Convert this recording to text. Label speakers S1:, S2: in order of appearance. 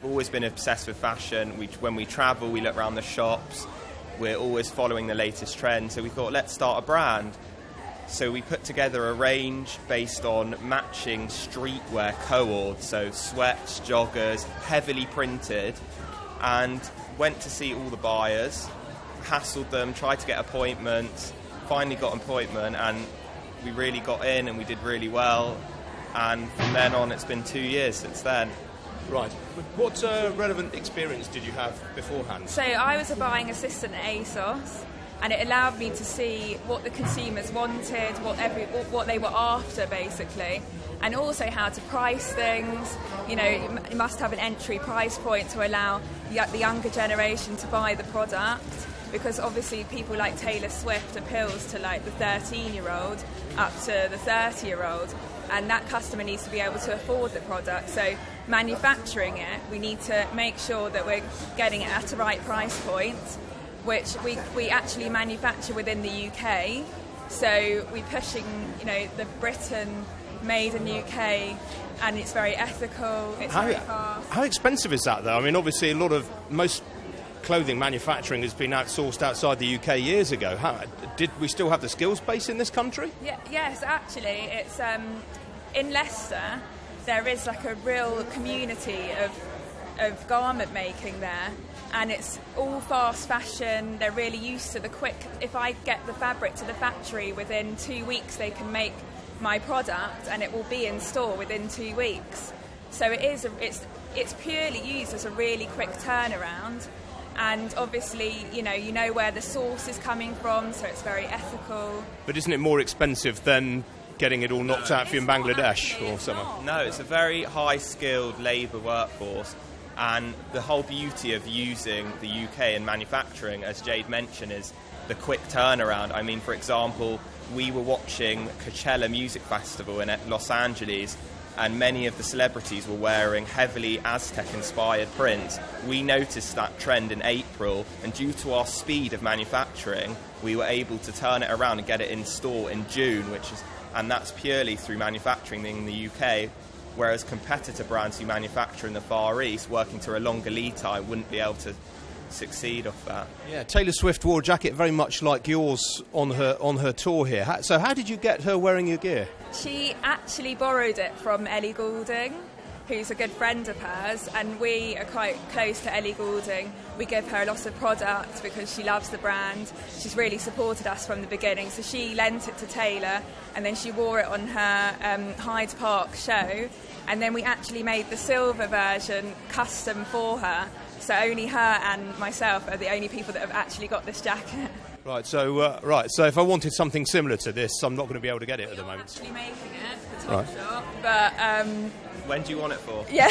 S1: always been obsessed with fashion. When we travel, we look around the shops. We're always following the latest trends. So we thought, let's start a brand. So we put together a range based on matching streetwear co-ords, so sweats, joggers, heavily printed, and went to see all the buyers, hassled them, tried to get appointments, finally got an appointment, and we really got in and we did really well. And from then on, it's been 2 years since then.
S2: Right. What relevant experience did you have beforehand?
S3: So I was a buying assistant at ASOS, and it allowed me to see what the consumers wanted, what they were after, basically, and also how to price things. You know, you must have an entry price point to allow the younger generation to buy the product, because obviously people like Taylor Swift appeals to like the 13-year-old up to the 30-year-old, and that customer needs to be able to afford the product. So manufacturing it, we need to make sure that we're getting it at the right price point, which we actually manufacture within the UK. So we're pushing, you know, the Britain made in UK, and it's very ethical, it's very fast.
S2: How expensive is that, though? I mean, obviously most clothing manufacturing has been outsourced outside the UK years ago. Did we still have the skills base in this country?
S3: Yes, actually, it's in Leicester. There is like a real community of garment making there, and it's all fast fashion. They're really used to the quick. If I get the fabric to the factory within 2 weeks, they can make my product, and it will be in store within 2 weeks. So it's purely used as a really quick turnaround. And obviously, you know where the source is coming from, so it's very ethical.
S2: But isn't it more expensive than getting it all knocked out for you in Bangladesh or something?
S1: No, it's a very high-skilled labour workforce, and the whole beauty of using the UK in manufacturing, as Jade mentioned, is the quick turnaround. I mean, for example, we were watching Coachella Music Festival in Los Angeles, and many of the celebrities were wearing heavily Aztec-inspired prints. We noticed that trend in April, and due to our speed of manufacturing, we were able to turn it around and get it in store in June, and that's purely through manufacturing in the UK, whereas competitor brands who manufacture in the Far East, working to a longer lead time, wouldn't be able to succeed off that.
S2: Yeah, Taylor Swift wore a jacket very much like yours on her tour here. So how did you get her wearing your gear?
S3: She actually borrowed it from Ellie Goulding, who's a good friend of hers, and we are quite close to Ellie Goulding. We give her lots of products because she loves the brand. She's really supported us from the beginning, so she lent it to Taylor, and then she wore it on her Hyde Park show, and then we actually made the silver version custom for her, so only her and myself are the only people that have actually got this jacket.
S2: Right, so if I wanted something similar to this, I'm not going to be able to get it at the moment.
S3: Actually making it for Topshop, but
S1: when do you want it for?
S3: Yeah.